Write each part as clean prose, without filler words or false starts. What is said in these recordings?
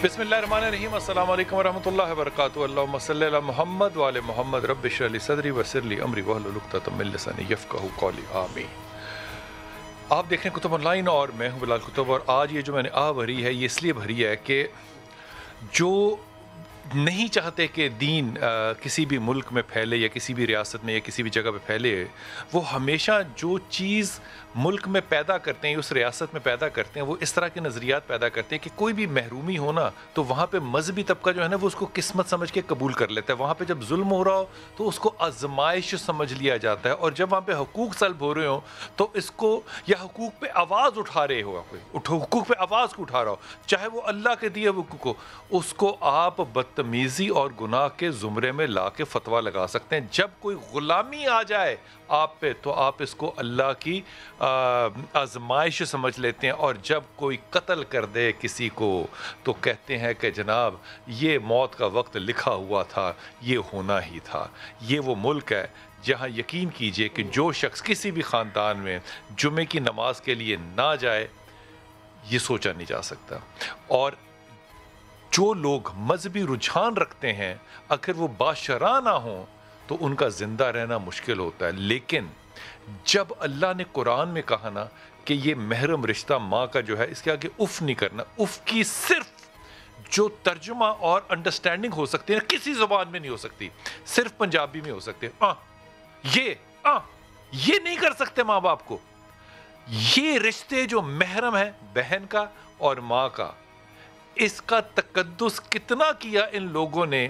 بسم اللہ الرحمن الرحیم السلام علیکم ورحمۃ اللہ وبرکاتہ اللہم صلی علی محمد وعلی محمد رب اشرح لی صدری ویسر لی امری واحلل عقدۃ من لسانی یفقہوا قولی آمین۔ آپ دیکھ رہے ہیں کتب آن لائن اور میں ہوں بلال کتب، اور آج یہ جو میں نے بھری ہے یہ اس لیے بھری ہے کہ جو نہیں چاہتے کہ دین کسی بھی ملک میں پھیلے یا کسی بھی ریاست میں یا کسی بھی جگہ پہ پھیلے، وہ ہمیشہ جو چیز ملک میں پیدا کرتے ہیں، اس ریاست میں پیدا کرتے ہیں، وہ اس طرح کے نظریات پیدا کرتے ہیں کہ کوئی بھی محرومی ہونا تو وہاں پہ مذہبی طبقہ جو ہے نا وہ اس کو قسمت سمجھ کے قبول کر لیتا ہے۔ وہاں پہ جب ظلم ہو رہا ہو تو اس کو آزمائش سمجھ لیا جاتا ہے، اور جب وہاں پہ حقوق سلب ہو رہے ہوں تو اس کو، یا حقوق پہ آواز اٹھا رہے ہو، حقوق پہ آواز کو اٹھا رہا ہو، چاہے وہ اللہ کے دیے حقوق کو، اس کو آپ بدتمیزی اور گناہ کے زمرے میں لا کے فتویٰ لگا سکتے ہیں۔ جب کوئی غلامی آ جائے آپ پہ تو آپ اس کو اللہ کی آزمائش سمجھ لیتے ہیں، اور جب کوئی قتل کر دے کسی کو تو کہتے ہیں کہ جناب یہ موت کا وقت لکھا ہوا تھا، یہ ہونا ہی تھا۔ یہ وہ ملک ہے جہاں یقین کیجئے کہ جو شخص کسی بھی خاندان میں جمعے کی نماز کے لیے نہ جائے، یہ سوچا نہیں جا سکتا۔ اور جو لوگ مذہبی رجحان رکھتے ہیں اگر وہ باشرح نہ ہوں تو ان کا زندہ رہنا مشکل ہوتا ہے، لیکن جب اللہ نے قرآن میں کہا نا کہ یہ محرم رشتہ ماں کا جو ہے اس کے آگے اف نہیں کرنا، اف کی صرف جو ترجمہ اور انڈرسٹینڈنگ ہو سکتی ہے کسی زبان میں نہیں ہو سکتی، صرف پنجابی میں ہو سکتے یہ نہیں کر سکتے ماں باپ کو۔ یہ رشتے جو محرم ہیں بہن کا اور ماں کا، اس کا تقدس کتنا کیا ان لوگوں نے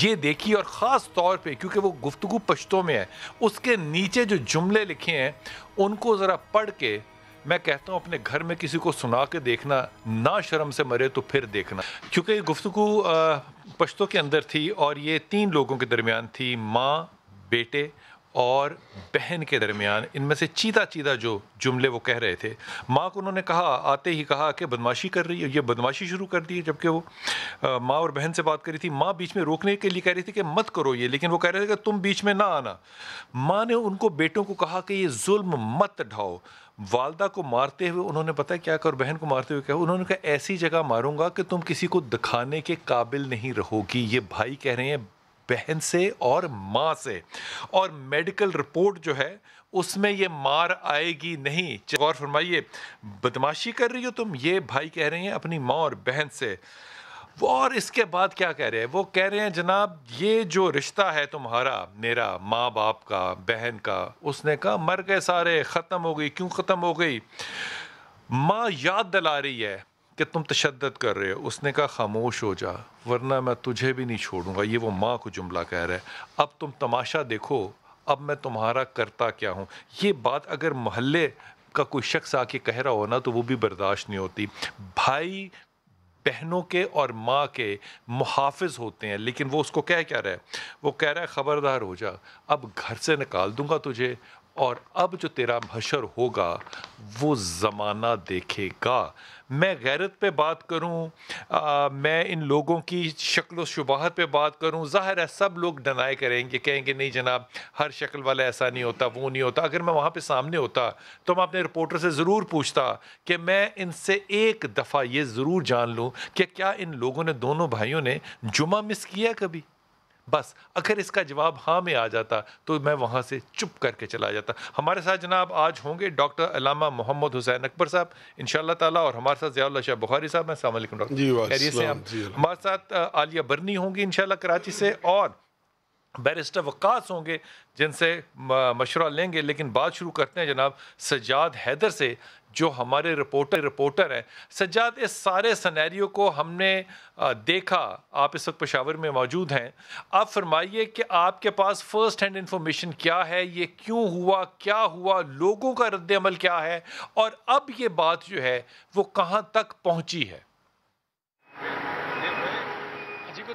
یہ دیکھی، اور خاص طور پہ کیونکہ وہ گفتگو پشتوں میں ہے، اس کے نیچے جو جملے لکھے ہیں ان کو ذرا پڑھ کے میں کہتا ہوں اپنے گھر میں کسی کو سنا کے دیکھنا، نہ شرم سے مرے تو پھر دیکھنا، کیونکہ یہ گفتگو پشتوں کے اندر تھی اور یہ 3 لوگوں کے درمیان تھی، ماں، بیٹے اور بہن کے درمیان۔ ان میں سے چیدہ جو جملے وہ کہہ رہے تھے، ماں کو انہوں نے کہا، آتے ہی کہا کہ بدماشی کر رہی ہے، یہ بدماشی شروع کر دی ہے، جبکہ وہ ماں اور بہن سے بات کری تھی۔ ماں بیچ میں روکنے کے لیے کہہ رہی تھی کہ مت کرو یہ، لیکن وہ کہہ رہے تھے کہ تم بیچ میں نہ آنا۔ ماں نے ان کو بیٹوں کو کہا کہ یہ ظلم مت ڈھاؤ۔ والدہ کو مارتے ہوئے انہوں نے پتہ کیا کہا، اور بہن کو مارتے ہوئے کہا، انہوں نے کہا ایسی جگہ ماروں گا کہ تم کسی کو دکھانے کے قابل نہیں رہو گی۔ یہ بھائی کہہ رہے ہیں بہن سے اور ماں سے، اور میڈیکل رپورٹ جو ہے اس میں یہ مار آئے گی نہیں۔ غور فرمائیے، بدماشی کر رہی ہو تم، یہ بھائی کہہ رہے ہیں اپنی ماں اور بہن سے۔ وہ اور اس کے بعد کیا کہہ رہے ہیں، وہ کہہ رہے ہیں جناب یہ جو رشتہ ہے تمہارا میرا، ماں باپ کا، بہن کا، اس نے کہا مر گئے سارے، ختم ہو گئی۔ کیوں ختم ہو گئی؟ ماں یاد دلا رہی ہے کہ تم تشدد کر رہے ہو۔ اس نے کہا خاموش ہو جا ورنہ میں تجھے بھی نہیں چھوڑوں گا۔ یہ وہ ماں کو جملہ کہہ رہا ہے، اب تم تماشا دیکھو اب میں تمہارا کرتا کیا ہوں۔ یہ بات اگر محلے کا کوئی شخص آ کے کہہ رہا ہو نا تو وہ بھی برداشت نہیں ہوتی۔ بھائی بہنوں کے اور ماں کے محافظ ہوتے ہیں، لیکن وہ اس کو کیا رہا ہے، وہ کہہ رہا ہے خبردار ہو جا، اب گھر سے نکال دوں گا تجھے، اور اب جو تیرا حشر ہوگا وہ زمانہ دیکھے گا۔ میں غیرت پہ بات کروں، میں ان لوگوں کی شکل و شباہت پہ بات کروں، ظاہر ہے سب لوگ ڈینائی کریں گے، کہیں گے نہیں جناب ہر شکل والا ایسا نہیں ہوتا، وہ نہیں ہوتا۔ اگر میں وہاں پہ سامنے ہوتا تو میں اپنے رپورٹر سے ضرور پوچھتا کہ میں ان سے ایک دفعہ یہ ضرور جان لوں کہ کیا ان لوگوں نے، دونوں بھائیوں نے جمعہ مس کیا کبھی۔ بس اگر اس کا جواب ہاں میں آ جاتا تو میں وہاں سے چپ کر کے چلا جاتا۔ ہمارے ساتھ جناب آج ہوں گے ڈاکٹر علامہ محمد حسین اکبر صاحب انشاءاللہ تعالیٰ، اور ہمارے ساتھ ضیاء اللہ شاہ بخاری صاحب ہیں۔ السلام علیکم ڈاکٹر، جی خیریت سے ہیں آپ؟ ہمارے ساتھ عالیہ برنی ہوں گی انشاءاللہ کراچی سے، اور بیرسٹر وقاص ہوں گے جن سے مشورہ لیں گے۔ لیکن بات شروع کرتے ہیں جناب سجاد حیدر سے جو ہمارے رپورٹر ہیں۔ سجاد، اس سارے سینیریو کو ہم نے دیکھا، آپ اس وقت پشاور میں موجود ہیں، آپ فرمائیے کہ آپ کے پاس فرسٹ ہینڈ انفارمیشن کیا ہے، یہ کیوں ہوا، کیا ہوا، لوگوں کا رد عمل کیا ہے، اور اب یہ بات جو ہے وہ کہاں تک پہنچی ہے؟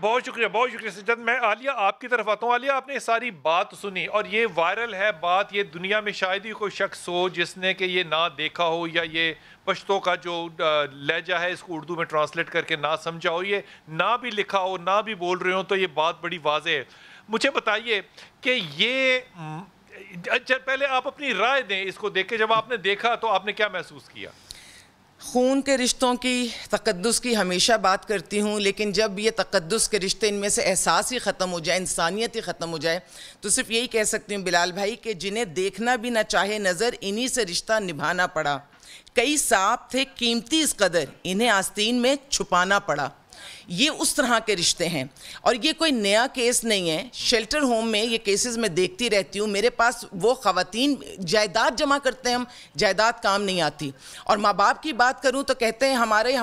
بہت شکریہ سجاد. میں عالیہ آپ کی طرف آتا ہوں. عالیہ آپ نے ساری بات سنی اور یہ وائرل ہے بات, یہ دنیا میں شاید ہی کوئی شخص ہو جس نے کہ یہ نہ دیکھا ہو یا یہ پشتو کا جو لہجہ ہے اس کو اردو میں ٹرانسلیٹ کر کے نہ سمجھا ہو, یہ نہ بھی لکھا ہو نہ بھی بول رہے ہوں, تو یہ بات بڑی واضح ہے. مجھے بتائیے کہ یہ پہلے آپ اپنی رائے دیں اس کو دیکھ کے, جب آپ نے دیکھا تو آپ نے کیا محسوس کیا؟ خون کے رشتوں کی, تقدس کی ہمیشہ بات کرتی ہوں, لیکن جب یہ تقدس کے رشتے ان میں سے احساس ہی ختم ہو جائے, انسانیت ہی ختم ہو جائے, تو صرف یہی کہہ سکتی ہوں بلال بھائی کہ جنہیں دیکھنا بھی نہ چاہے نظر, انہی سے رشتہ نبھانا پڑا. کئی سانپ تھے قیمتی اس قدر, انہیں آستین میں چھپانا پڑا. یہ اس طرح کے رشتے ہیں, اور یہ کوئی نیا کیس نہیں ہے. شیلٹر ہوم میں یہ کیسز میں دیکھتی رہتی ہوں. میرے پاس وہ خواتین جائیداد جمع کرتے ہیں, ہم جائیداد کام نہیں آتی. اور ماں باپ کی بات کروں تو کہتے ہیں ہمارے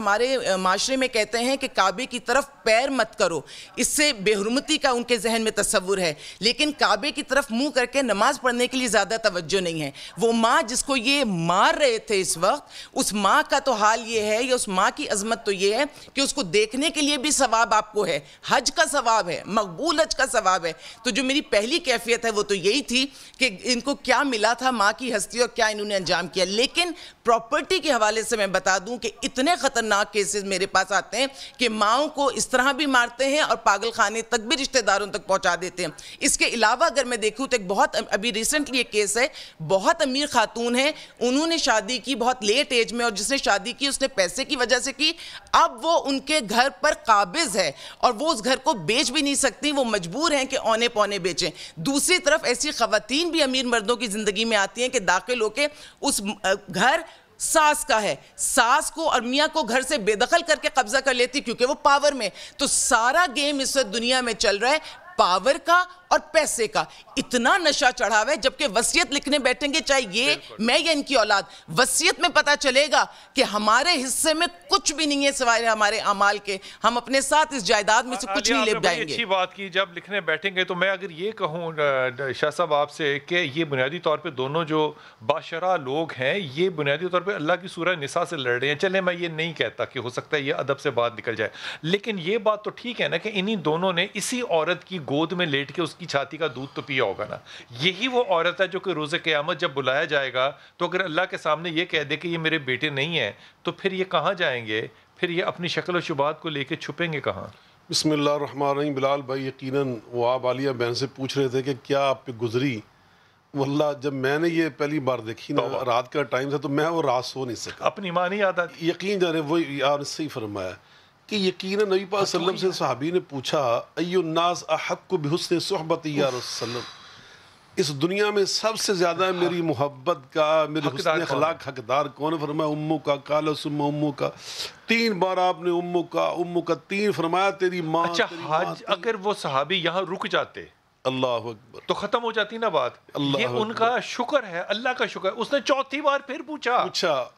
معاشرے میں کہتے ہیں کہ کعبے کی طرف پیر مت کرو, اس سے بے حرمتی کا ان کے ذہن میں تصور ہے. لیکن کعبے کی طرف منہ کر کے نماز پڑھنے کے لیے زیادہ توجہ نہیں ہے. وہ ماں جس کو یہ مار رہے تھے اس وقت, اس ماں کا تو حال یہ ہے, یا اس ماں کی عظمت تو یہ ہے کہ اس کو دیکھنے کے لیے بھی ثواب آپ کو ہے, حج کا ثواب ہے, مقبول حج کا ثواب ہے. تو جو میری پہلی کیفیت ہے وہ تو یہی تھی کہ ان کو کیا ملا تھا ماں کی ہستی اور کیا انہوں نے انجام کیا. لیکن پراپرٹی کے حوالے سے میں بتا دوں کہ اتنے خطرناک کیسز میرے پاس آتے ہیں کہ ماؤں کو اس طرح بھی مارتے ہیں اور پاگل خانے تک بھی رشتہ داروں تک پہنچا دیتے ہیں. اس کے علاوہ اگر میں دیکھوں تو ایک بہت ابھی ریسنٹلی ایک کیس ہے, بہت امیر خاتون ہے, انہوں نے شادی کی بہت لیٹ ایج میں, اور جس نے شادی کی اس نے پیسے کی وجہ سے کی. اب وہ ان کے گھر پر قابض ہے اور وہ اس گھر کو بیچ بھی نہیں سکتی, وہ مجبور ہیں کہ اونے پونے بیچیں. دوسری طرف ایسی خواتین بھی امیر مردوں کی زندگی میں آتی ہیں کہ داخل ہو کے اس گھر ساس کا ہے, ساس کو اور میاں کو گھر سے بے دخل کر کے قبضہ کر لیتی کیونکہ وہ پاور میں. تو سارا گیم اس وقت دنیا میں چل رہا ہے پاور کا اور پیسے کا. اتنا نشہ چڑھا ہوا ہے, جبکہ وصیت لکھنے بیٹھیں گے چاہے یہ میں یا ان کی اولاد, وصیت میں پتا چلے گا کہ ہمارے حصے میں کچھ بھی نہیں ہے سوائے ہمارے اعمال کے, ہم اپنے ساتھ اس جائیداد میں سے کچھ نہیں لے جائیں گے. اچھی بات کی جب لکھنے بیٹھیں گے. تو میں اگر یہ کہوں شاہ صاحب آپ سے کہ یہ بنیادی طور پہ دونوں جو باشرہ لوگ ہیں یہ بنیادی طور پہ اللہ کی سورہ نساء سے لڑ رہے ہیں. چلیں میں یہ نہیں کہتا کہ ہو سکتا ہے یہ ادب سے بات نکل جائے, لیکن یہ بات تو ٹھیک ہے نا کہ انہی دونوں نے اسی عورت کی گود میں لیٹ کے اس کی چھاتی کا دودھ تو پیا ہوگا نا. یہی وہ عورت ہے جو کہ روز قیامت جب بلایا جائے گا تو اگر اللہ کے سامنے یہ کہہ دے کہ یہ میرے بیٹے نہیں ہیں, تو پھر یہ کہاں جائیں گے؟ پھر یہ اپنی شکل و شبات کو لے کے چھپیں گے کہاں؟ بسم اللہ الرحمن الرحیم. بلال بھائی یقیناً وہ آپ عالیہ بہن سے پوچھ رہے تھے کہ کیا آپ پہ گزری, واللہ جب میں نے یہ پہلی بار دیکھی نا, رات کا ٹائم تھا, تو میں وہ رات سو نہیں سکا. اپنی ماں نہیں یاد آتی؟ یقین جانے وہ آپ نے صحیح فرمایا کہ یقیناً نبی پاک صلی اللہ علیہ وسلم سے صحابی نے پوچھا ای الناس احق بحسن صحبت یا رسول اللہ, اس دنیا میں سب سے زیادہ میری محبت کا, میری حسن اخلاق حقدار کون ہے؟ فرمایا امو کا. قال ثم امو کا. 3 بار آپ نے امو کا 3 فرمایا, تیری ماں. اچھا حج اگر وہ صحابی یہاں رک جاتے اللہ اکبر تو ختم ہو جاتی نا بات. یہ ان کا شکر ہے, اللہ کا شکر. اس نے 4تھی بار پھر پوچھا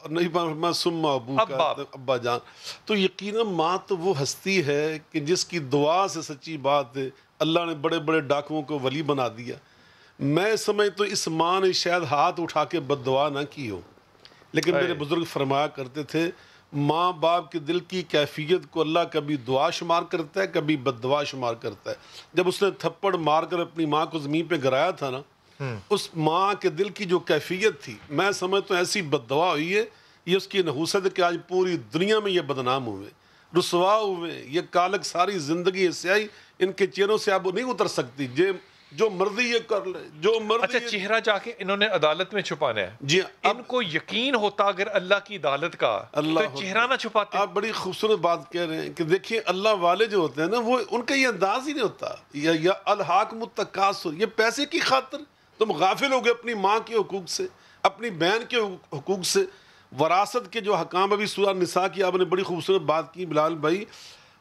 نہیں فرمایا ثم ابو کا, ابا جان. تو یقیناً ماں تو وہ ہستی ہے کہ جس کی دعا سے سچی بات ہے اللہ نے بڑے بڑے ڈاکوؤں کو ولی بنا دیا. میں سمجھ تو اس ماں نے شاید ہاتھ اٹھا کے بد دعا نہ کی ہو, لیکن میرے بزرگ فرمایا کرتے تھے ماں باپ کے دل کی کیفیت کو اللہ کبھی دعا شمار کرتا ہے, کبھی بد دعا شمار کرتا ہے. جب اس نے تھپڑ مار کر اپنی ماں کو زمین پہ گرایا تھا نا, اس ماں کے دل کی جو کیفیت تھی, میں سمجھتا ہوں ایسی بد دعا ہوئی ہے. یہ اس کی نحوست ہے کہ آج پوری دنیا میں یہ بدنام ہوئے, رسوا ہوئے. یہ کالک ساری زندگی سیاہی ان کے چہروں سے اب نہیں اتر سکتی. جو مرضی یہ کر لے, جو مرضی. اچھا چہرہ جا کے انہوں نے عدالت میں چھپانا ہے. جی ان کو یقین ہوتا اگر اللہ کی عدالت کا, تو چہرہ نہ چھپاتے. آپ بڑی خوبصورت بات کہہ رہے ہیں کہ دیکھیں اللہ والے جو ہوتے ہیں نا, وہ ان کا یہ انداز ہی نہیں ہوتا. یا الحاکم التکاثر, یہ پیسے کی خاطر تم غافل ہو گئے اپنی ماں کے حقوق سے, اپنی بہن کے حقوق سے. وراثت کے جو حکام, ابھی سورہ نساء کی آپ نے بڑی خوبصورت بات کی بلال بھائی.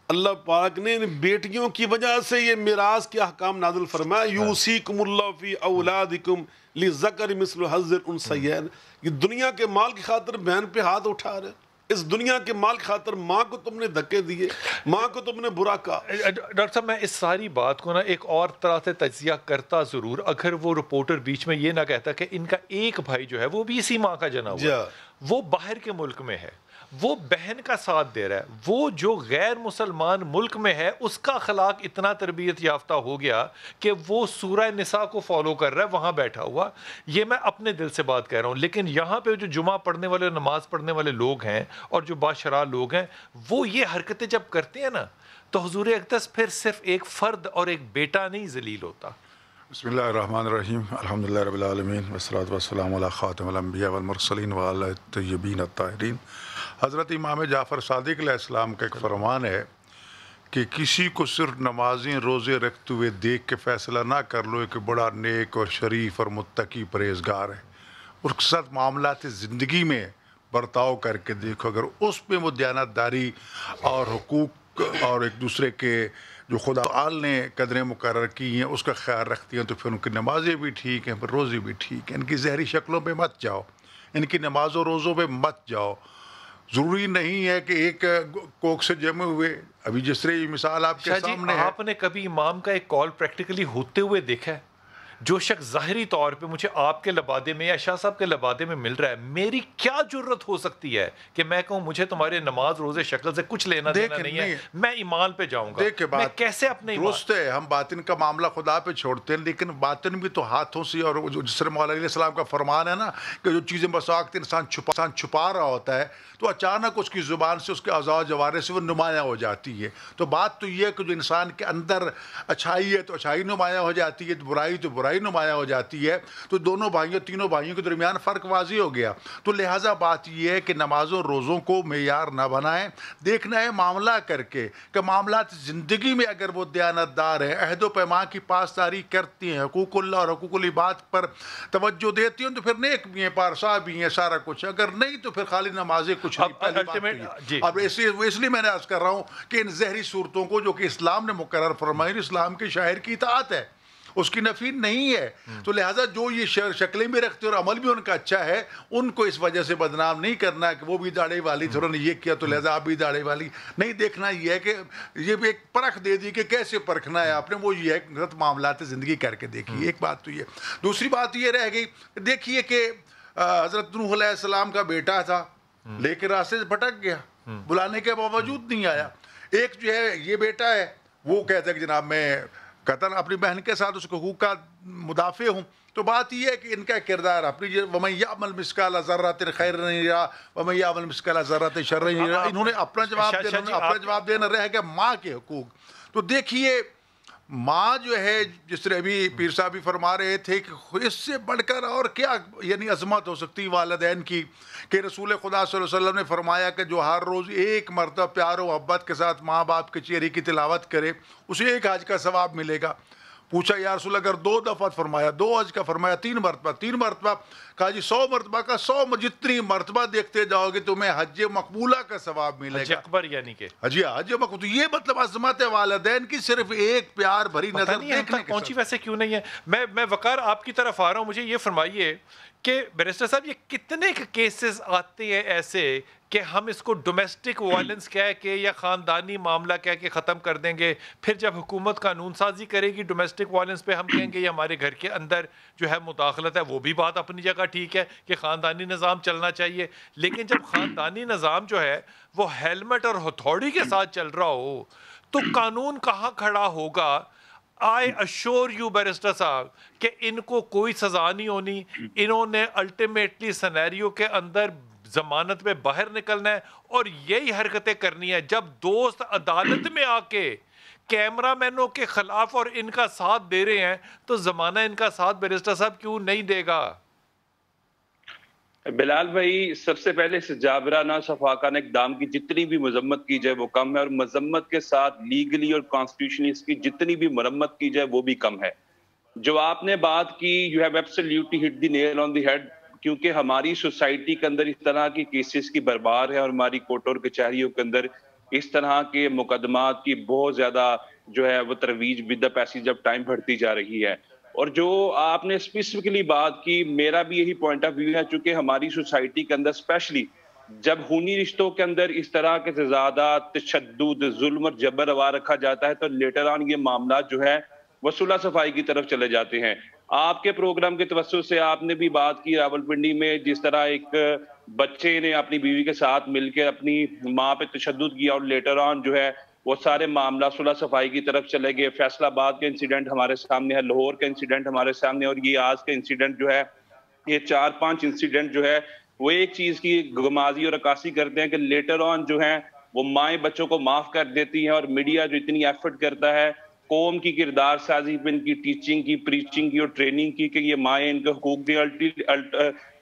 اللہ پاک نے بیٹیوں کی وجہ سے یہ میراث کے احکام نازل فرمایا. یوصیکم اللہ فی اولادکم للذکر مثل حظ الانثیین. یہ دنیا کے مال کی خاطر بہن پہ ہاتھ اٹھا رہے, اس دنیا کے مال کی خاطر ماں کو تم نے دھکے دیے, ماں کو تم نے برا کہا. ڈاکٹر صاحب میں اس ساری بات کو نا ایک اور طرح سے تجزیہ کرتا ضرور, اگر وہ رپورٹر بیچ میں یہ نہ کہتا کہ ان کا ایک بھائی جو ہے وہ بھی اسی ماں کا جنا ہوا ہے, وہ باہر کے ملک میں ہے, وہ بہن کا ساتھ دے رہا ہے، وہ جو غیر مسلمان ملک میں ہے اس کا اخلاق اتنا تربیت یافتہ ہو گیا کہ وہ سورہ نساء کو فالو کر رہا ہے وہاں بیٹھا ہوا. یہ میں اپنے دل سے بات کہہ رہا ہوں. لیکن یہاں پہ جو جمعہ پڑھنے والے، نماز پڑھنے والے لوگ ہیں اور جو باشرع لوگ ہیں، وہ یہ حرکتیں جب کرتے ہیں نا تو حضور اقدس پھر صرف ایک فرد اور ایک بیٹا نہیں ذلیل ہوتا. بسم اللہ الرحمن الرحیم، الحمدللہ رب العالمین والصلاة والسلام علی خاتم الانبیاء والمرسلین وعلی الطیبین الطاہرین. حضرت امام جعفر صادق علیہ السلام کا ایک فرمان ہے کہ کسی کو صرف نمازیں روزے رکھتے ہوئے دیکھ کے فیصلہ نہ کر لو کہ بڑا نیک اور شریف اور متقی پرہیزگار ہے، اس کے ساتھ معاملات زندگی میں برتاؤ کر کے دیکھو. اگر اس پہ وہ دیانتداری اور حقوق اور ایک دوسرے کے جو خدا تعالی نے قدریں مقرر کی ہیں اس کا خیال رکھتی ہیں تو پھر ان کی نمازیں بھی ٹھیک ہیں، پھر روزے بھی ٹھیک ہیں. ان کی زہری شکلوں پہ مت جاؤ، ان کی نماز و روزوں پہ مت جاؤ. ضروری نہیں ہے کہ ایک کوک سے جمے ہوئے، ابھی جس طرح یہ مثال آپ کے سامنے ہے. آپ نے کبھی امام کا ایک کال پریکٹیکلی ہوتے ہوئے دیکھا ہے؟ جو شخص ظاہری طور پہ مجھے آپ کے لبادے میں یا شاہ صاحب کے لبادے میں مل رہا ہے، میری کیا جرت ہو سکتی ہے کہ میں کہوں مجھے تمہارے نماز روزے شکل سے کچھ لینا دینا نہیں ہے، میں ایمان پہ جاؤں گا. میں کیسے اپنے درست ہے، ہم باطن کا معاملہ خدا پہ چھوڑتے ہیں، لیکن باطن بھی تو ہاتھوں سے، اور جس طرح مولا علیہ السلام کا فرمان ہے نا کہ جو چیزیں بساخت انسان چھپا رہا ہوتا ہے تو اچانک اس کی زبان سے، اس کے اعضاء و جوارح سے وہ نمایاں ہو جاتی ہے. تو بات تو یہ ہے کہ جو انسان کے اندر اچھائی ہے تو اچھائی نمایاں ہو جاتی ہے، تو برائی نمایاں ہو جاتی ہے. تو دونوں بھائیوں، تینوں بھائیوں کے درمیان فرق واضح ہو گیا. تو لہٰذا بات یہ ہے کہ نمازوں روزوں کو معیار نہ بنائیں، دیکھنا ہے معاملہ کر کے کہ معاملات زندگی میں اگر وہ دیانتدار ہیں، عہد و پیمان کی پاسداری کرتی ہیں، حقوق اللہ اور حقوق العباد پر توجہ دیتی ہیں، تو پھر نیک بھی ہیں، پارسا بھی ہیں، سارا کچھ. اگر نہیں تو پھر خالی نمازیں کچھ نہیں. اب اس لیے میں نے عرض کر رہا ہوں کہ ان زہری صورتوں کو جو کہ اسلام نے مقرر فرمائی، اسلام کے شاعر کی اطاعت ہے، اس کی نفی نہیں ہے. تو لہٰذا جو یہ شکلیں بھی رکھتے اور عمل بھی ان کا اچھا ہے، ان کو اس وجہ سے بدنام نہیں کرنا کہ وہ بھی داڑھی والی تھے، انہوں نے یہ کیا تو لہٰذا آپ بھی داڑھی والی نہیں. دیکھنا یہ ہے کہ یہ بھی ایک پرکھ دے دی کہ کیسے پرکھنا ہے آپ نے، وہ یہ ہے کہ معاملات زندگی کر کے دیکھیے. ایک بات تو یہ. دوسری بات یہ رہ گئی، دیکھیے کہ حضرت نوح علیہ السلام کا بیٹا تھا لیکن راستے سے بھٹک گیا، بلانے کے باوجود نہیں آیا. ایک جو ہے یہ بیٹا ہے وہ کہتا ہے کہ جناب میں قطن اپنی بہن کے ساتھ اس کے حقوق کا مدافع ہوں. تو بات یہ ہے کہ ان کا کردار اپنی وَمَن يَعْمَلْ مِثْقَالَ ذَرَّةٍ خَيْرًا يَرَهُ وَمَن يَعْمَلْ مِثْقَالَ ذَرَّةٍ شَرًّا يَرَهُ. انہوں نے اپنا جواب دینا رہ گیا ماں کے حقوق. تو دیکھیے ماں جو ہے، جس طرح ابھی پیر صاحب بھی فرما رہے تھے کہ اس سے بڑھ کر اور کیا یعنی عظمت ہو سکتی والدین کی، کہ رسول خدا صلی اللہ علیہ وسلم نے فرمایا کہ جو ہر روز ایک مرتبہ پیار و محبت کے ساتھ ماں باپ کے چہرے کی تلاوت کرے اسے ایک حج کا ثواب ملے گا. پوچھا یا رسول اللہ اگر 2 دفعہ فرمایا 2 حج کا فرمایا 3 مرتبہ کہا جی 100 مرتبہ کا 100 جتنی مرتبہ دیکھتے جاؤ گے تمہیں حج مقبولہ کا ثواب ملے گا. حج اکبر یعنی کہ حج مقبول. یہ مطلب عظمت والدین کی صرف ایک پیار بھری نظر دیکھنے کے پہنچی ویسے کیوں نہیں ہے. میں وقار آپ کی طرف آ رہا ہوں. مجھے یہ فرمائیے کہ بیرسٹر صاحب یہ کتنے کیسز آتے ہیں ایسے کہ ہم اس کو ڈومیسٹک وائلنس کہہ کے یا خاندانی معاملہ کہہ کے ختم کر دیں گے، پھر جب حکومت قانون سازی کرے گی ڈومیسٹک وائلنس پہ ہم کہیں گے یہ ہمارے گھر کے اندر جو ہے مداخلت ہے. وہ بھی بات اپنی جگہ ٹھیک ہے کہ خاندانی نظام چلنا چاہیے، لیکن جب خاندانی نظام جو ہے وہ ہیلمٹ اور ہتھوڑی کے ساتھ چل رہا ہو تو قانون کہاں کھڑا ہوگا؟ I assure you بیرسٹر صاحب کہ ان کو کوئی سزا نہیں ہونی. انہوں نے الٹیمیٹلی سینیریو کے اندر ضمانت میں باہر نکلنا ہے اور یہی حرکتیں کرنی ہے. جب دوست عدالت میں آ کے کیمرہ مینوں کے خلاف اور ان کا ساتھ دے رہے ہیں تو زمانہ ان کا ساتھ بیرسٹر صاحب کیوں نہیں دے گا؟ بلال بھائی، سب سے پہلے اس جابرانہ شفاقانہ اقدام کی جتنی بھی مذمت کی جائے وہ کم ہے، اور مذمت کے ساتھ لیگلی اور کانسٹیٹیوشنلی اس کی جتنی بھی مرمت کی جائے وہ بھی کم ہے. جو آپ نے بات کی you have absolutely hit the nail on the head، کیونکہ ہماری سوسائٹی کے اندر اس طرح کی کیسز کی بربار ہے اور ہماری کورٹوں اور کچہریوں کے اندر اس طرح کے مقدمات کی بہت زیادہ جو ہے وہ ترویج with the passage of time بڑھتی جا رہی ہے. اور جو آپ نے اسپیسیفکلی بات کی، میرا بھی یہی پوائنٹ آف ویو ہے، چونکہ ہماری سوسائٹی کے اندر اسپیشلی جب خونی رشتوں کے اندر اس طرح کے تضادات، تشدد، ظلم اور جبر روا رکھا جاتا ہے تو لیٹر آن یہ معاملات جو ہے وہ صلح صفائی کی طرف چلے جاتے ہیں. آپ کے پروگرام کے توسط سے آپ نے بھی بات کی راولپنڈی میں جس طرح ایک بچے نے اپنی بیوی کے ساتھ مل کے اپنی ماں پہ تشدد کیا اور لیٹر آن جو ہے وہ سارے معاملہ صلح صفائی کی طرف چلے گئے. فیصل آباد کا انسیڈنٹ ہمارے سامنے ہے, لاہور کا انسیڈنٹ ہمارے سامنے, اور یہ آج کا انسیڈنٹ جو ہے, یہ 4-5 انسیڈنٹ جو ہے وہ ایک چیز کی غمازی اور عکاسی کرتے ہیں کہ لیٹر آن جو ہیں وہ مائیں بچوں کو معاف کر دیتی ہیں, اور میڈیا جو اتنی ایفرٹ کرتا ہے قوم کی کردار سازی پہ, ان کی ٹیچنگ کی, پریچنگ کی اور ٹریننگ کی کہ یہ مائیں ان کے حقوق دیں,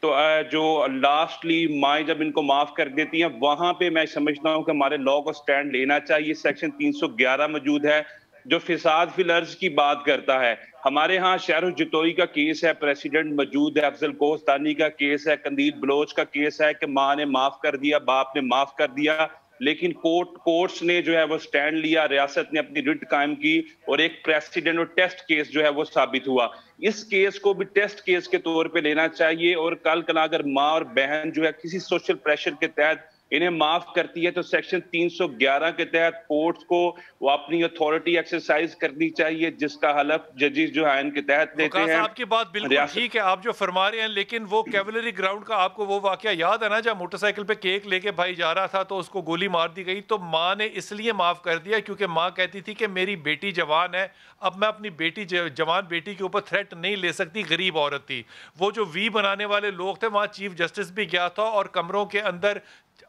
تو جو لاسٹلی مائیں جب ان کو معاف کر دیتی ہیں وہاں پہ میں سمجھتا ہوں کہ ہمارے لاء کو سٹینڈ لینا چاہیے. سیکشن 311 موجود ہے جو فساد فی الارض کی بات کرتا ہے. ہمارے ہاں شہر الجتوئی کا کیس ہے, پریسیڈنٹ موجود ہے, افضل کوہستانی کا کیس ہے, قندیل بلوچ کا کیس ہے کہ ماں نے معاف کر دیا, باپ نے معاف کر دیا, لیکن کورٹس نے جو ہے وہ سٹینڈ لیا, ریاست نے اپنی رٹ قائم کی اور ایک پریسیڈنٹ اور ٹیسٹ کیس جو ہے وہ ثابت ہوا. اس کیس کو بھی ٹیسٹ کیس کے طور پہ لینا چاہیے, اور کل اگر ماں اور بہن جو ہے کسی سوشل پریشر کے تحت انہیں معاف کرتی ہے تو سیکشن 311 کے تحت کورٹس کو وہ اپنی اتھارٹی ایکسرسائز کرنی چاہیے, جس کا حلف ججز جو ہے ان کے تحت لیتے ہیں. آپ کی بات بالکل ٹھیک ہے آپ جو فرما رہے ہیں, لیکن وہ کیولری گراؤنڈ کا آپ کو وہ واقعہ یاد ہے نا جب موٹر سائیکل پہ کیک لے کے بھائی جا رہا تھا تو اس کو گولی مار دی گئی, تو ماں نے اس لیے معاف کر دیا کیونکہ ماں کہتی تھی کہ میری بیٹی جوان ہے, اب میں اپنی بیٹی جوان بیٹی کے اوپر تھریٹ نہیں لے سکتی, غریب عورت تھی. وہ جو وی بنانے والے لوگ تھے وہاں چیف جسٹس بھی گیا تھا, اور کمروں کے اندر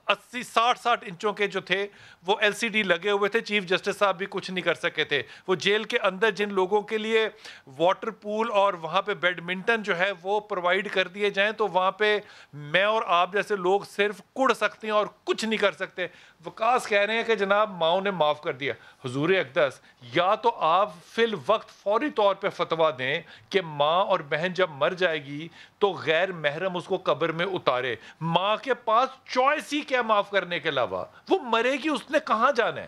80-60 انچوں کے جو تھے وہ ایل سی ڈی لگے ہوئے تھے, چیف جسٹس صاحب بھی کچھ نہیں کر سکے تھے. وہ جیل کے اندر جن لوگوں کے لیے واٹر پول اور وہاں پہ بیڈمنٹن جو ہے وہ پرووائڈ کر دیے جائیں تو وہاں پہ میں اور آپ جیسے لوگ صرف کڑ سکتے ہیں اور کچھ نہیں کر سکتے. وقاص کہہ رہے ہیں کہ جناب ماؤں نے معاف کر دیا. حضور اقدس یا تو آپ فی الوقت فوری طور پہ فتویٰ دیں کہ ماں اور بہن جب مر جائے گی تو غیر محرم اس کو قبر میں اتارے. ماں کے پاس چوائس ہی کیا معاف کرنے کے علاوہ, وہ مرے گی, اس نے کہاں جانا ہے.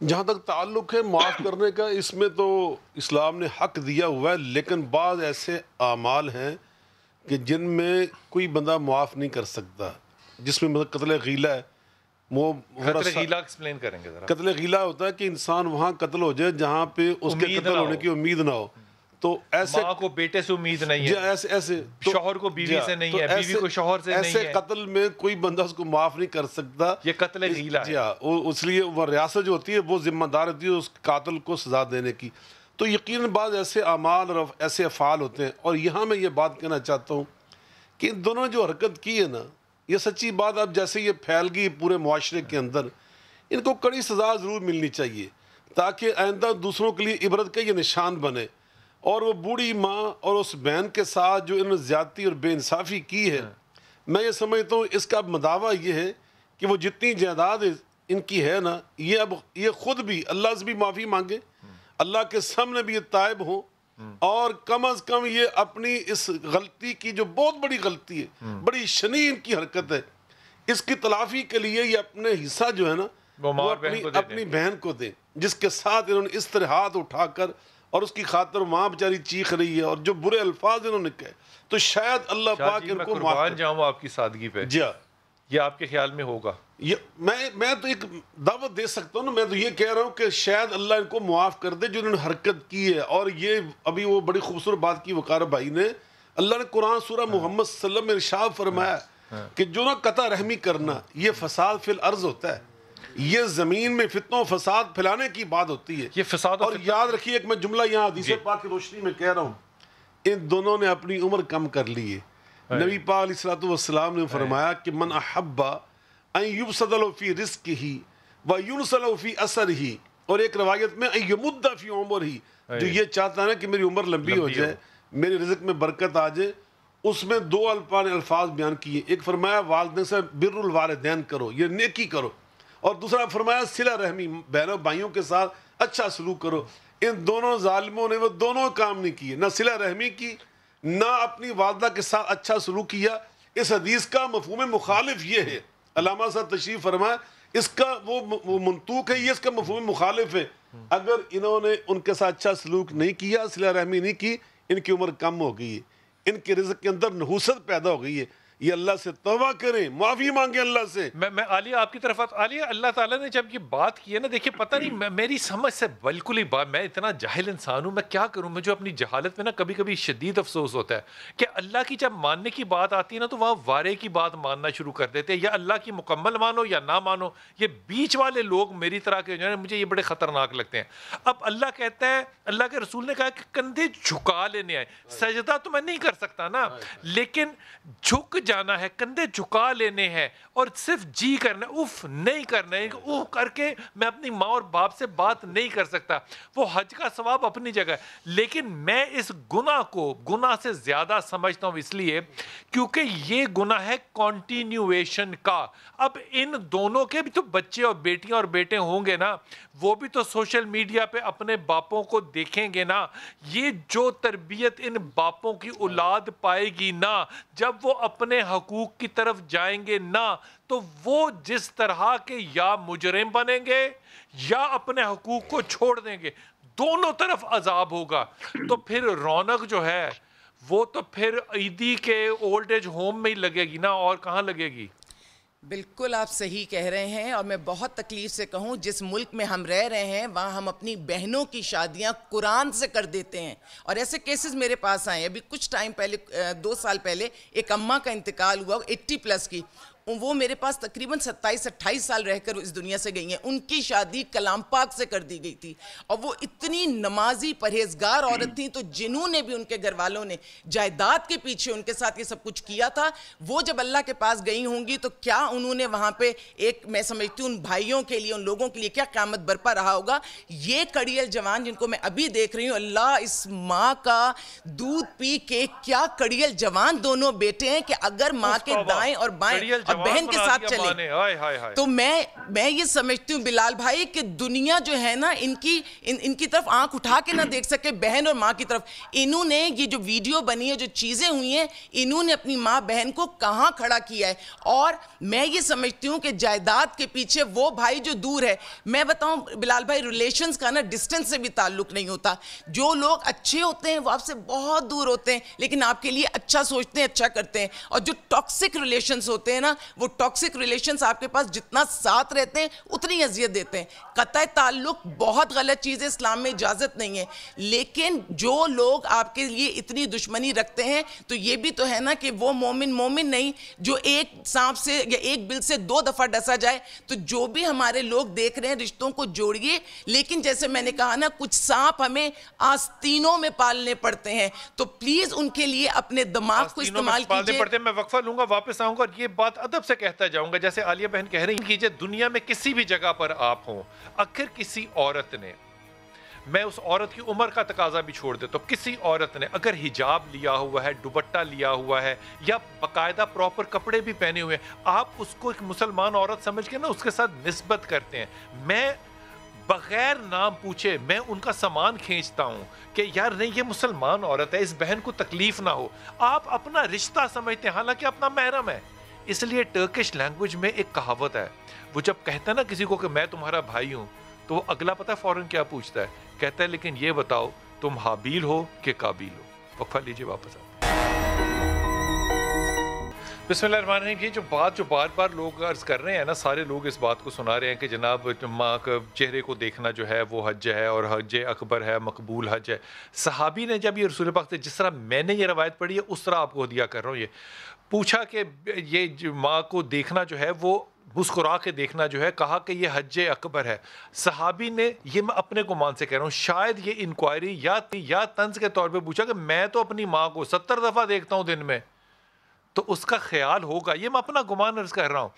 جہاں تک تعلق ہے معاف کرنے کا, اس میں تو اسلام نے حق دیا ہوا ہے, لیکن بعض ایسے اعمال ہیں کہ جن میں کوئی بندہ معاف نہیں کر سکتا, جس میں مطلب قتل غیلہ ہے. وہ قتل غیلہ ایکسپلین کریں گے ذرا. قتل غیلہ ہوتا ہے کہ انسان وہاں قتل ہو جائے جہاں پہ اس کے قتل ہونے کی امید نہ ہو. تو ایسے ماں کو بیٹے سے امید نہیں ہے, ایسے شوہر کو بیوی سے نہیں ہے, بیوی کو شوہر سے نہیں ہے, ایسے قتل میں کوئی بندہ اس کو معاف نہیں کر سکتا. یہ قتل غیلہ ہے. اس لیے وہ ریاست جو ہوتی ہے وہ ذمہ دار ہوتی ہے اس قاتل کو سزا دینے کی. تو یقیناً بعض ایسے اعمال اور ایسے افعال ہوتے ہیں. اور یہاں میں یہ بات کہنا چاہتا ہوں کہ ان دونوں جو حرکت کی ہے نا, یہ سچی بات, اب جیسے یہ پھیل گئی پورے معاشرے کے اندر, ان کو کڑی سزا ضرور ملنی چاہیے تاکہ آئندہ دوسروں کے لیے عبرت کا یہ نشان بنے. اور وہ بوڑھی ماں اور اس بہن کے ساتھ جو انہوں نے زیادتی اور بے انصافی کی ہے, میں یہ سمجھتا ہوں اس کا مداوع یہ ہے کہ وہ جتنی جائیداد ان کی ہے نا, یہ اب یہ خود بھی اللہ سے بھی معافی مانگے, اللہ کے سامنے بھی یہ تائب ہوں, اور کم از کم یہ اپنی اس غلطی کی جو بہت بڑی غلطی ہے, بڑی شنیع ان کی حرکت ہے, اس کی تلافی کے لیے یہ اپنے حصہ جو ہے نا وہ اپنی بہن کو دیں, جس کے ساتھ انہوں نے اس طرح ہاتھ اٹھا کر اور اس کی خاطر ماں بیچاری چیخ رہی ہے اور جو برے الفاظ انہوں نے کہے, تو شاید اللہ پاک ان کو معاف کرے. جاؤں آپ کی سادگی پہ, جی یہ آپ کے خیال میں ہوگا؟ میں تو ایک دعوت دے سکتا ہوں نا, میں تو یہ کہہ رہا ہوں کہ شاید اللہ ان کو معاف کر دے جو انہوں نے حرکت کی ہے. اور یہ ابھی وہ بڑی خوبصورت بات کی وقار بھائی نے, اللہ نے قرآن سورہ محمد صلی اللہ علیہ وسلم میں ارشاد فرمایا کہ جو نہ قطع رحمی کرنا یہ فساد فی الارض ہوتا ہے, یہ زمین میں فتنہ و فساد پھیلانے کی بات ہوتی ہے. یہ فساد اور یاد رکھیے ایک میں جملہ یہاں حدیث پاک کی روشنی میں کہہ رہا ہوں, ان دونوں نے اپنی عمر کم کر لی ہے. نبی پاک علیہ السلام نے فرمایا کہ من احب ان یبسط له فی رزقہ و ینس له فی اثرہ, اور ایک روایت میں ان یمد فی عمرہ, جو یہ چاہتا ہے نا کہ میری عمر لمبی ہو جائے, میرے رزق میں برکت آ جائے, اس میں دو الفاظ بیان کیے. ایک فرمایا والدین سے بر الوالدین کرو, یہ نیکی کرو, اور دوسرا فرمایا صلہ رحمی, بہنوں بھائیوں کے ساتھ اچھا سلوک کرو. ان دونوں ظالموں نے وہ دونوں کام نہیں کیے, نہ صلہ رحمی کی نہ اپنی والدہ کے ساتھ اچھا سلوک کیا. اس حدیث کا مفہوم مخالف یہ ہے, علامہ صاحب تشریف فرمائے, اس کا وہ منطوق ہے, یہ اس کا مفہوم مخالف ہے. اگر انہوں نے ان کے ساتھ اچھا سلوک نہیں کیا, صلہ رحمی نہیں کی, ان کی عمر کم ہو گئی ہے, ان کے رزق کے اندر نحوست پیدا ہو گئی ہے. یہ اللہ سے توبہ کریں, معافی مانگیں اللہ سے. میں عالیہ آپ کی طرف عالیہ, اللہ تعالیٰ نے جب یہ بات کی ہے نا, دیکھیے پتہ نہیں میری سمجھ سے بالکل ہی بات, میں اتنا جاہل انسان ہوں, میں کیا کروں, مجھے اپنی جہالت میں نا کبھی کبھی شدید افسوس ہوتا ہے کہ اللہ کی جب ماننے کی بات آتی ہے نا تو وہاں وارے کی بات ماننا شروع کر دیتے ہیں, یا اللہ کی مکمل مانو یا نہ مانو. یہ بیچ والے لوگ میری طرح کے جو ہیں مجھے یہ بڑے خطرناک لگتے ہیں. اب اللہ کہتا ہے, اللہ کے رسول نے کہا کہ کندھے جھکا لینے آئے, سجدہ تو میں نہیں کر سکتا نا, لیکن جھک جانا ہے, کندھے جھکا لینے ہیں اور صرف جی کرنا, اوف نہیں کرنا ہے, اوف کر کے میں اپنی ماں اور باپ سے بات نہیں کر سکتا. وہ حج کا ثواب اپنی جگہ ہے, لیکن میں اس گناہ کو گناہ سے زیادہ سمجھتا ہوں, اس لیے کیونکہ یہ گناہ ہے کنٹینیویشن کا. اب ان دونوں کے بھی تو بچے اور بیٹیاں اور بیٹے ہوں گے نا, وہ بھی تو سوشل میڈیا پہ اپنے باپوں کو دیکھیں گے نا. یہ جو تربیت ان باپوں کی اولاد پائے گی نا, جب وہ اپنے حقوق کی طرف جائیں گے نا, تو وہ جس طرح کے یا مجرم بنیں گے یا اپنے حقوق کو چھوڑ دیں گے, دونوں طرف عذاب ہوگا. تو پھر رونق جو ہے وہ تو پھر عیدی کے اولڈ ایج ہوم میں ہی لگے گی نا, اور کہاں لگے گی. بالکل آپ صحیح کہہ رہے ہیں, اور میں بہت تکلیف سے کہوں, جس ملک میں ہم رہ رہے ہیں وہاں ہم اپنی بہنوں کی شادیاں قرآن سے کر دیتے ہیں. اور ایسے کیسز میرے پاس آئے ہیں. ابھی کچھ ٹائم پہلے 2 سال پہلے ایک اماں کا انتقال ہوا, 80+ کی, وہ میرے پاس تقریباً 27-28 سال رہ کر اس دنیا سے گئی ہیں. ان کی شادی کلام پاک سے کر دی گئی تھی, اور وہ اتنی نمازی پرہیزگار عورت تھیں, تو جنہوں نے بھی ان کے گھر والوں نے جائیداد کے پیچھے ان کے ساتھ یہ سب کچھ کیا تھا, وہ جب اللہ کے پاس گئی ہوں گی تو کیا انہوں نے وہاں پہ ایک, میں سمجھتی ہوں ان بھائیوں کے لیے, ان لوگوں کے لیے کیا قیامت برپا رہا ہوگا. یہ کڑیل جوان جن کو میں ابھی دیکھ رہی ہوں, اللہ اس ماں کا دودھ پی کے, کیا کڑیل جوان دونوں بیٹے ہیں کہ اگر ماں کے دائیں اور بائیں بہن کے ساتھ چلے, تو میں یہ سمجھتی ہوں بلال بھائی کہ دنیا جو ہے نا ان کی طرف آنکھ اٹھا کے نہ دیکھ سکے, بہن اور ماں کی طرف. انہوں نے یہ جو ویڈیو بنی ہے, جو چیزیں ہوئی ہیں, انہوں نے اپنی ماں بہن کو کہاں کھڑا کیا ہے. اور میں یہ سمجھتی ہوں کہ جائیداد کے پیچھے وہ بھائی جو دور ہے, میں بتاؤں بلال بھائی, ریلیشنز کا نا ڈسٹنس سے بھی تعلق نہیں ہوتا. جو لوگ اچھے ہوتے ہیں وہ آپ سے بہت دور ہوتے ہیں, لیکن آپ کے لیے اچھا سوچتے ہیں, اچھا کرتے ہیں. اور جو ٹاکسک ریلیشنز ہوتے ہیں نا, وہ ٹاکسک ریلیشنز آپ کے پاس جتنا ساتھ رہتے ہیں اتنی اذیت دیتے ہیں. قطع تعلق بہت غلط چیز ہے, اسلام میں اجازت نہیں ہے, لیکن جو لوگ آپ کے لیے اتنی دشمنی رکھتے ہیں, تو یہ بھی تو ہے نا کہ وہ مومن نہیں. جو ایک سانپ سے یا ایک بل سے 2 دفعہ ڈسا جائے. تو جو بھی ہمارے لوگ دیکھ رہے ہیں, رشتوں کو جوڑیے, لیکن جیسے میں نے کہا نا, کچھ سانپ ہمیں آستینوں میں پالنے پڑتے ہیں, تو پلیز ان کے لیے اپنے دماغ کو استعمال کیجئے. میں وقفہ لوں گا, واپس آؤں گا, اور یہ بات ادب سے کہتا جاؤں گا. جیسے عالیہ بہن کہہ رہی ہیں کہ دنیا میں کسی بھی جگہ پر آپ ہوں, اگر کسی عورت نے, میں اس عورت کی عمر کا تقاضا بھی چھوڑ دیتا ہوں, کسی عورت نے اگر حجاب لیا ہوا ہے, دوپٹہ لیا ہوا ہے, یا باقاعدہ پراپر کپڑے بھی پہنے ہوئے ہیں, آپ اس کو ایک مسلمان عورت سمجھ کے نا اس کے ساتھ نسبت کرتے ہیں. میں بغیر نام پوچھے میں ان کا سامان کھینچتا ہوں کہ یار نہیں, یہ مسلمان عورت ہے, اس بہن کو تکلیف نہ ہو. آپ اپنا رشتہ سمجھتے ہیں, حالانکہ اپنا محرم ہے. اس لیے ٹرکش لینگویج میں ایک کہاوت ہے, وہ جب کہتا ہے نا کسی کو کہ میں تمہارا بھائی ہوں, تو وہ اگلا پتہ فوراً کیا پوچھتا ہے, کہتا ہے لیکن یہ بتاؤ تم حابیل ہو کہ قابیل ہو. وقفہ لیجئے, واپس آتے. بسم اللہ الرحمن الرحیم. یہ جو بات جو بار بار لوگ عرض کر رہے ہیں نا, سارے لوگ اس بات کو سنا رہے ہیں کہ جناب ماں کے چہرے کو دیکھنا جو ہے وہ حج ہے, اور حج اکبر ہے, مقبول حج ہے. صحابی نے جب یہ رسول پاک سے, جس طرح میں نے یہ روایت پڑھی ہے اس طرح آپ کو ہدیہ کر رہا ہوں, یہ پوچھا کہ یہ ماں کو دیکھنا جو ہے وہ مسکرا کے دیکھنا جو ہے, کہا کہ یہ حج اکبر ہے. صحابی نے, یہ میں اپنے گمان سے کہہ رہا ہوں, شاید یہ انکوائری یا طنز کے طور پہ پوچھا کہ میں تو اپنی ماں کو 70 دفعہ دیکھتا ہوں دن میں, تو اس کا خیال ہوگا. یہ میں اپنا گمان عرض کر رہا ہوں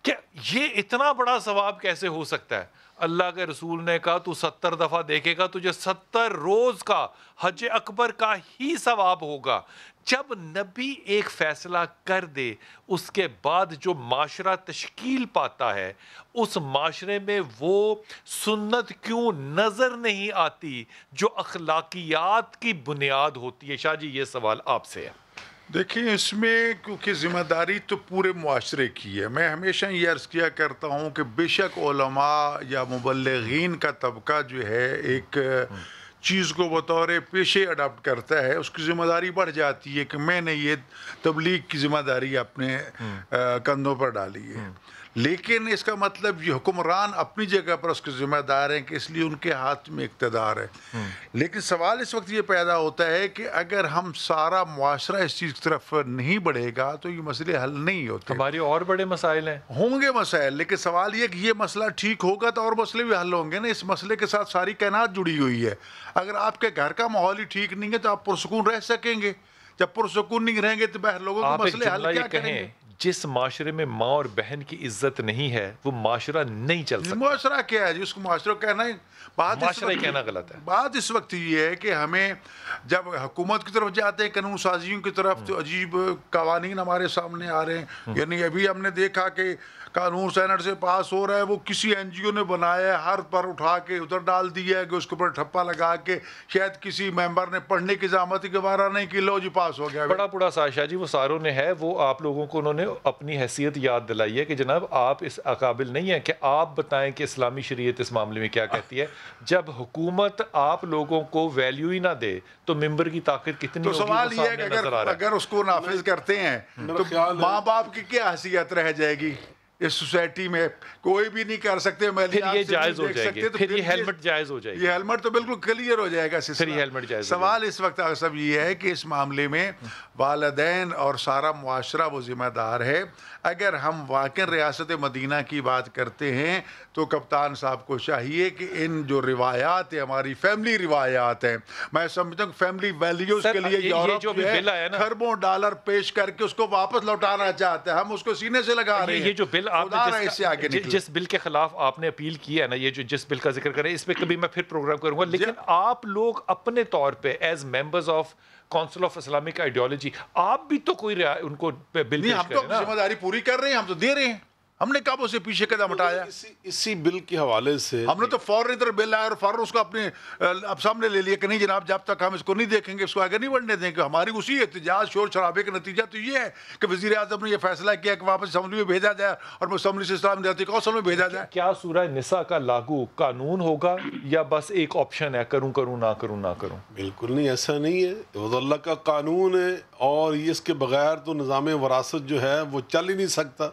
کہ یہ اتنا بڑا ثواب کیسے ہو سکتا ہے. اللہ کے رسول نے کہا تو 70 دفعہ دیکھے گا, تجھے 70 روز کا حج اکبر کا ہی ثواب ہوگا. جب نبی ایک فیصلہ کر دے, اس کے بعد جو معاشرہ تشکیل پاتا ہے, اس معاشرے میں وہ سنت کیوں نظر نہیں آتی جو اخلاقیات کی بنیاد ہوتی ہے؟ شاہ جی یہ سوال آپ سے ہے. دیکھیں, اس میں کیونکہ ذمہ داری تو پورے معاشرے کی ہے. میں ہمیشہ یہ عرض کیا کرتا ہوں کہ بے شک علماء یا مبلغین کا طبقہ جو ہے ایک چیز کو بطور پیشے اڈاپٹ کرتا ہے اس کی ذمہ داری بڑھ جاتی ہے کہ میں نے یہ تبلیغ کی ذمہ داری اپنے کندھوں پر ڈالی ہے. لیکن اس کا مطلب یہ حکمران اپنی جگہ پر اس کے ذمہ دار ہیں کہ اس لیے ان کے ہاتھ میں اقتدار ہے. لیکن سوال اس وقت یہ پیدا ہوتا ہے کہ اگر ہم سارا معاشرہ اس چیز کی طرف نہیں بڑھے گا تو یہ مسئلے حل نہیں ہوتے. ہماری اور بڑے مسائل ہیں, ہوں گے مسائل, لیکن سوال یہ کہ یہ مسئلہ ٹھیک ہوگا تو اور مسئلے بھی حل ہوں گے نا. اس مسئلے کے ساتھ ساری کائنات جڑی ہوئی ہے. اگر آپ کے گھر کا ماحول ہی ٹھیک نہیں ہے تو آپ پرسکون رہ سکیں گے. جب پرسکون نہیں رہیں گے تو باہر لوگوں کے مسئلے حل کیا کریں گے؟ جس معاشرے میں ماں اور بہن کی عزت نہیں ہے وہ معاشرہ نہیں چل سکتا. معاشرہ کیا ہے جی, اس کو معاشرہ کہنا ہے, معاشرہ کہنا غلط ہے. بات اس وقت یہ ہے کہ ہمیں جب حکومت کی طرف جاتے ہیں, قانون سازیوں کی طرف, تو عجیب قوانین ہمارے سامنے آ رہے ہیں. یعنی ابھی ہم نے دیکھا کہ قانون سینٹ سے پاس ہو رہا ہے, وہ کسی این جی او نے بنایا ہے, ہر پر اٹھا کے ادھر ڈال دیا ہے کہ اس کے اوپر ٹھپا لگا کے شاید کسی ممبر نے پڑھنے کی زحمت گوارا نہیں کی, لو جی پاس ہو گیا. بڑا ساشا جی وہ ساروں نے ہے, وہ آپ لوگوں کو انہوں نے اپنی حیثیت یاد دلائی ہے کہ جناب آپ اس قابل نہیں ہیں کہ آپ بتائیں کہ اسلامی شریعت اس معاملے میں کیا کہتی ہے. جب حکومت آپ لوگوں کو ویلیو ہی نہ دے تو ممبر کی طاقت کتنی ہوگی؟ تو سوال یہ ہے کہ اگر اس کو نافذ کرتے ہیں تو ماں باپ کی کیا حیثیت رہ جائے گی اس سوسائٹی میں؟ کوئی بھی نہیں کر سکتے. پھر یہ جائز ہو جائے گی, پھر یہ ہیلمٹ جائز ہو جائے گی. یہ ہیلمٹ تو بالکل کلیئر ہو جائے گا. پھر یہ ہیلمٹ جائز. سوال اس وقت سب یہ ہے کہ اس معاملے میں والدین اور سارا معاشرہ وہ ذمہ دار ہے. اگر ہم واقع ریاست مدینہ کی بات کرتے ہیں تو کپتان صاحب کو چاہیے کہ ان جو روایات ہیں, ہماری فیملی روایات ہیں, میں سمجھتا ہوں فیملی ویلیوز کے لیے یورپ جو ہے خربوں ڈالر پیش کر کے اس کو واپس لوٹانا چاہتا ہے. ہم اس کو سینے سے لگا رہے ہیں. یہ جو بل آپ نے جس بل کے خلاف آپ نے اپیل کی ہے نا, یہ جو جس بل کا ذکر کریں, اس پہ کبھی میں پھر پروگرام کروں گا. لیکن آپ لوگ اپنے طور پہ as members of council of Islamic ideology آپ بھی تو کوئی ان کو بل پیش کریں نا. ہم تو اپنی ذمہ داری پوری کر رہے ہیں, ہم تو دے رہے ہیں. ہم نے کب اسے پیچھے قدم ہٹایا؟ اسی بل کے حوالے سے ہم نے تو فوراً ادھر بل آیا اور فوراً اس کو اپنے اب سامنے لے لیا کہ نہیں جناب, جب تک ہم اس کو نہیں دیکھیں گے اس کو آگے نہیں بڑھنے دیں گے. ہماری اسی احتجاج شور شرابے کا نتیجہ تو یہ ہے کہ وزیر اعظم نے یہ فیصلہ کیا کہ واپس اسمبلی میں بھیجا جائے, اور اسمبلی سے اسلام دیتی کونسل میں بھیجا جائے. کیا سورہ نساء کا لاگو قانون ہوگا یا بس ایک آپشن ہے, کروں نہ کروں؟ بالکل نہیں, ایسا نہیں ہے. وہ اللہ کا قانون ہے اور اس کے بغیر تو نظام وراثت جو ہے وہ چل ہی نہیں سکتا.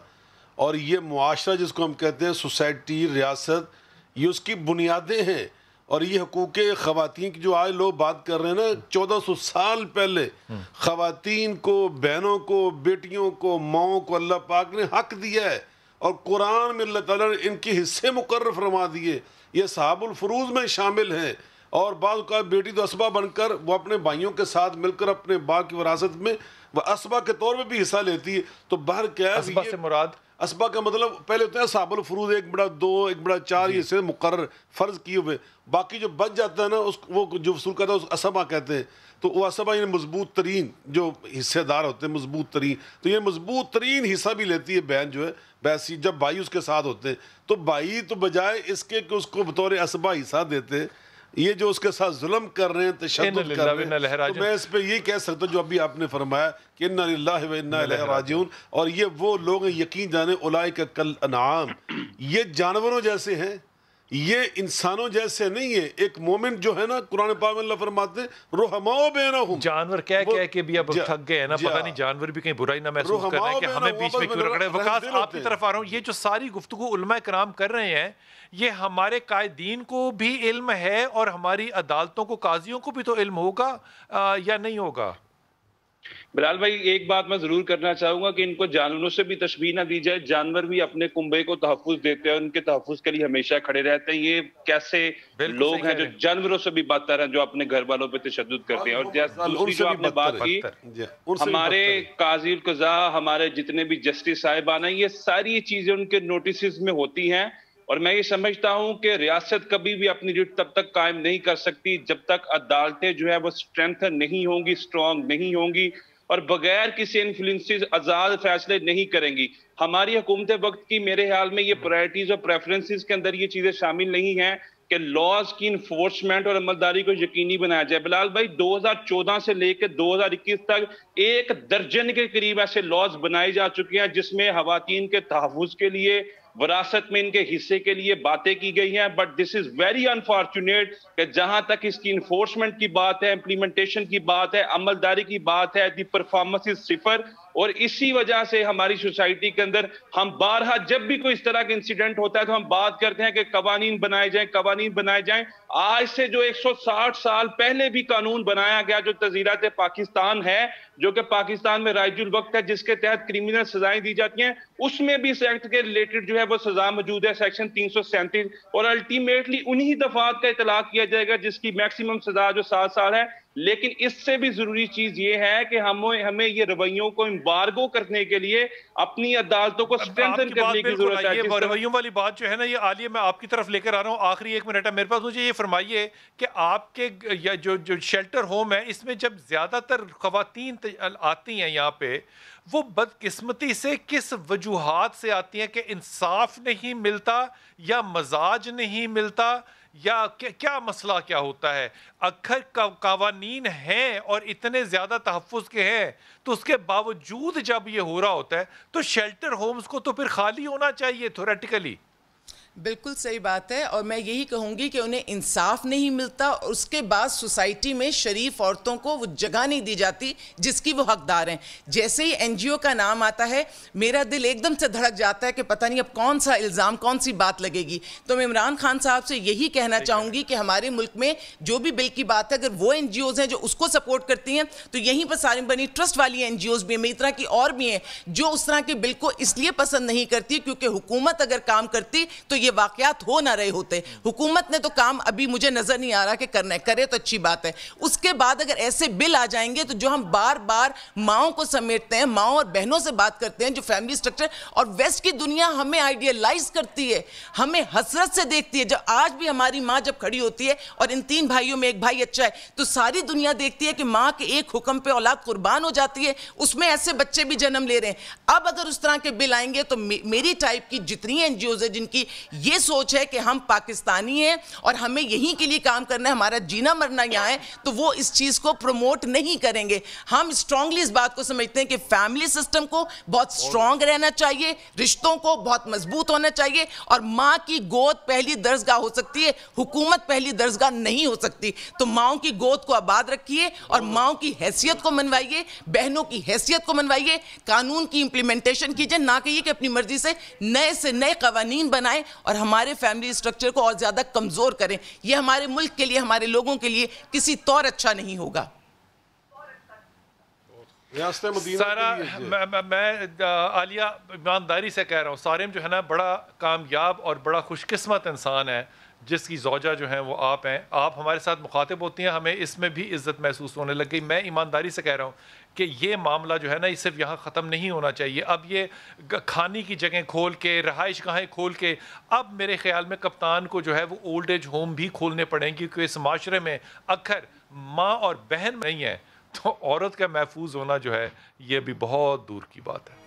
اور یہ معاشرہ جس کو ہم کہتے ہیں سوسائٹی, ریاست, یہ اس کی بنیادیں ہیں. اور یہ حقوق خواتین کی جو آج لوگ بات کر رہے ہیں نا, 1400 سال پہلے خواتین کو, بہنوں کو, بیٹیوں کو, ماؤں کو اللہ پاک نے حق دیا ہے. اور قرآن میں اللہ تعالیٰ نے ان کے حصے مقرر فرما دیے. یہ اصحاب الفروض میں شامل ہیں. اور بعض کا بیٹی تو اسبا بن کر وہ اپنے بھائیوں کے ساتھ مل کر اپنے باپ کی وراثت میں وہ اسبا کے طور پہ بھی حصہ لیتی ہے. تو بہر کیا ہے, اسبا سے مراد اسبا کا مطلب پہلے ہوتا ہے اصحاب الفروض, 1/2 1/4 یہ سے مقرر فرض کیے ہوئے. باقی جو بچ جاتا ہے نا وہ جو وصول کرتا ہے اس اسبا کہتے ہیں. تو وہ اسبا یعنی مضبوط ترین جو حصے دار ہوتے ہیں, مضبوط ترین. تو یہ مضبوط ترین حصہ بھی لیتی ہے بہن جو ہے. ویسی جب بھائی اس کے ساتھ ہوتے ہیں تو بھائی تو بجائے اس کے کہ اس کو بطور اسبا حصہ دیتے ہیں, یہ جو اس کے ساتھ ظلم کر رہے ہیں, تشدد کر رہے ہیں, تو میں اس پہ یہ کہہ سکتا ہوں جو ابھی آپ نے فرمایا کہ انا للہ و انا الیہ راجعون. اور یہ وہ لوگ ہیں, یقین جانے, اولئک کالانعام, یہ جانوروں جیسے ہیں, یہ انسانوں جیسے نہیں ہے. ایک مومن جو ہے نا, قرآن پاک میں اللہ فرماتے ہیں رحماء بینہم, جانور کہہ کے بھی اب تھک گئے ہیں نا, پتہ نہیں جانور بھی کہیں برائی نہ محسوس کر رہے ہیں کہ ہمیں بیچ میں کیوں رکھ رہے ہیں. وقاص آپ کی طرف آ رہا ہوں. یہ جو ساری گفتگو علماء کرام کر رہے ہیں, یہ ہمارے قائدین کو بھی علم ہے اور ہماری عدالتوں کو, قاضیوں کو بھی تو علم ہوگا یا نہیں ہوگا؟ بلال بھائی ایک بات میں ضرور کرنا چاہوں گا کہ ان کو جانوروں سے بھی تشبیہ نہ دی جائے. جانور بھی اپنے کنبے کو تحفظ دیتے ہیں, ان کے تحفظ کے لیے ہمیشہ کھڑے رہتے ہیں. یہ کیسے لوگ ہیں جو جانوروں سے بھی بدتر ہیں, جو اپنے گھر والوں پہ تشدد کرتے ہیں. اور دوسری جو آپ نے بات کی, ہمارے قاضی القضاء, ہمارے جتنے بھی جسٹس صاحبان ہیں, یہ ساری چیزیں ان کے نوٹسز میں ہوتی ہیں. اور میں یہ سمجھتا ہوں کہ ریاست کبھی بھی اپنی ریٹ تب تک قائم نہیں کر سکتی جب تک عدالتیں جو ہے وہ اسٹرینتھن نہیں ہوں گی, اسٹرانگ نہیں ہوں گی, اور بغیر کسی انفلوئنسز آزاد فیصلے نہیں کریں گی. ہماری حکومت وقت کی میرے خیال میں یہ پرائرٹیز اور پریفرنسز کے اندر یہ چیزیں شامل نہیں ہیں کہ لاز کی انفورسمنٹ اور عملداری کو یقینی بنایا جائے. بلال بھائی 2014 سے لے کے 2021 تک 1 درجن کے قریب ایسے لاز بنائے جا چکے ہیں جس میں خواتین کے تحفظ کے لیے, وراثت میں ان کے حصے کے لیے باتیں کی گئی ہیں, but this is very unfortunate کہ جہاں تک اس کی انفورسمنٹ کی بات ہے, امپلیمنٹیشن کی بات ہے, عملداری کی بات ہے, دی پرفارمنس از صفر. اور اسی وجہ سے ہماری سوسائٹی کے اندر ہم بارہا جب بھی کوئی اس طرح کا انسیڈنٹ ہوتا ہے تو ہم بات کرتے ہیں کہ قوانین بنائے جائیں, قوانین بنائے جائیں. آج سے جو 160 سال پہلے بھی قانون بنایا گیا جو تزیرات پاکستان ہے, جو کہ پاکستان میں رائج الوقت ہے, جس کے تحت کرمنل سزائیں دی جاتی ہیں, اس میں بھی اس ایکٹ کے ریلیٹڈ جو ہے وہ سزا موجود ہے, سیکشن 337, اور الٹیمیٹلی انہی دفعات کا اطلاق کیا جائے گا جس کی میکسیمم سزا جو 7 سال ہے. لیکن اس سے بھی ضروری چیز یہ ہے کہ ہمیں یہ رویوں کو امبارگو کرنے کے لیے اپنی عدالتوں کو سٹرینتھن کرنے کی ضرورت ہے. یہ رویوں والی بات جو ہے نا, یہ عالیہ میں آپ کی طرف لے کر آ رہا ہوں, آخری 1 منٹ ہے میرے پاس. مجھے یہ فرمائیے کہ آپ کے جو شیلٹر ہوم ہے, اس میں جب زیادہ تر خواتین آتی ہیں یہاں پہ, وہ بدقسمتی سے کس وجوہات سے آتی ہیں؟ کہ انصاف نہیں ملتا, یا مزاج نہیں ملتا, یا کیا مسئلہ کیا ہوتا ہے؟ اکثر قوانین ہیں اور اتنے زیادہ تحفظ کے ہیں, تو اس کے باوجود جب یہ ہو رہا ہوتا ہے تو شیلٹر ہومز کو تو پھر خالی ہونا چاہیے تھیوریٹیکلی. بالکل صحیح بات ہے, اور میں یہی کہوں گی کہ انہیں انصاف نہیں ملتا, اور اس کے بعد سوسائٹی میں شریف عورتوں کو وہ جگہ نہیں دی جاتی جس کی وہ حقدار ہیں. جیسے ہی این جی او کا نام آتا ہے میرا دل ایک دم سے دھڑک جاتا ہے کہ پتہ نہیں اب کون سا الزام, کون سی بات لگے گی. تو میں عمران خان صاحب سے یہی کہنا چاہوں گی کہ ہمارے ملک میں جو بھی بل کی بات ہے, اگر وہ این جی اوز ہیں جو اس کو سپورٹ کرتی ہیں, تو یہیں پر سالم بنی ٹرسٹ والی این جی اوز بھی ہیں, میری طرح کی اور بھی ہیں, جو اس طرح کے بل کو اس لیے پسند نہیں کرتی کیونکہ حکومت اگر کام کرتی تو یہ واقعات ہو نہ رہے ہوتے. حکومت نے تو کام ابھی مجھے نظر نہیں آ رہا کہ کرنا ہے, کرے تو اچھی بات ہے. اس کے بعد اگر ایسے بل آ جائیں گے تو جو ہم بار بار ماؤں کو سمیٹتے ہیں, ماؤں اور بہنوں سے بات کرتے ہیں, جو فیملی سٹرکچر اور ویسٹ کی دنیا ہمیں آئیڈیالائز کرتی ہے, ہمیں حسرت سے دیکھتی ہے. جب آج بھی ہماری ماں جب کھڑی ہوتی ہے اور ان 3 بھائیوں میں ایک بھائی اچھا ہے, تو ساری دنیا دیکھتی ہے کہ ماں کے ایک حکم پہ اولاد قربان ہو جاتی ہے, اس میں ایسے بچے بھی جنم لے رہے ہیں. اب اگر اس طرح کے بل آئیں گے تو میری ٹائپ کی جتنی این جی اوز ہیں جن کی یہ سوچ ہے کہ ہم پاکستانی ہیں اور ہمیں یہیں کے لیے کام کرنا ہے, ہمارا جینا مرنا یہاں ہے, تو وہ اس چیز کو پروموٹ نہیں کریں گے. ہم اسٹرانگلی اس بات کو سمجھتے ہیں کہ فیملی سسٹم کو بہت اسٹرانگ رہنا چاہیے, رشتوں کو بہت مضبوط ہونا چاہیے, اور ماں کی گود پہلی درسگاہ ہو سکتی ہے, حکومت پہلی درسگاہ نہیں ہو سکتی. تو ماؤں کی گود کو آباد رکھیے اور ماؤں کی حیثیت کو منوائیے, بہنوں کی حیثیت کو منوائیے, قانون کی امپلیمنٹیشن کیجئے, نہ کہ یہ کہ اپنی مرضی سے نئے قوانین بنائیں اور ہمارے فیملی سٹرکچر کو اور زیادہ کمزور کریں. یہ ہمارے ملک کے لیے, ہمارے لوگوں کے لیے کسی طور اچھا نہیں ہوگا. سارا میں عالیہ ایمانداری سے کہہ رہا ہوں, سارم جو ہے نا بڑا کامیاب اور بڑا خوش قسمت انسان ہے جس کی زوجہ جو ہیں وہ آپ ہیں. آپ ہمارے ساتھ مخاطب ہوتی ہیں, ہمیں اس میں بھی عزت محسوس ہونے لگ گئی. میں ایمانداری سے کہہ رہا ہوں کہ یہ معاملہ جو ہے نا یہ صرف یہاں ختم نہیں ہونا چاہیے. اب یہ کھانے کی جگہیں کھول کے, رہائش گاہیں کھول کے, اب میرے خیال میں کپتان کو جو ہے وہ اولڈ ایج ہوم بھی کھولنے پڑیں گے, کیونکہ اس معاشرے میں اکثر ماں اور بہن نہیں ہے, تو عورت کا محفوظ ہونا جو ہے یہ بھی بہت دور کی بات ہے.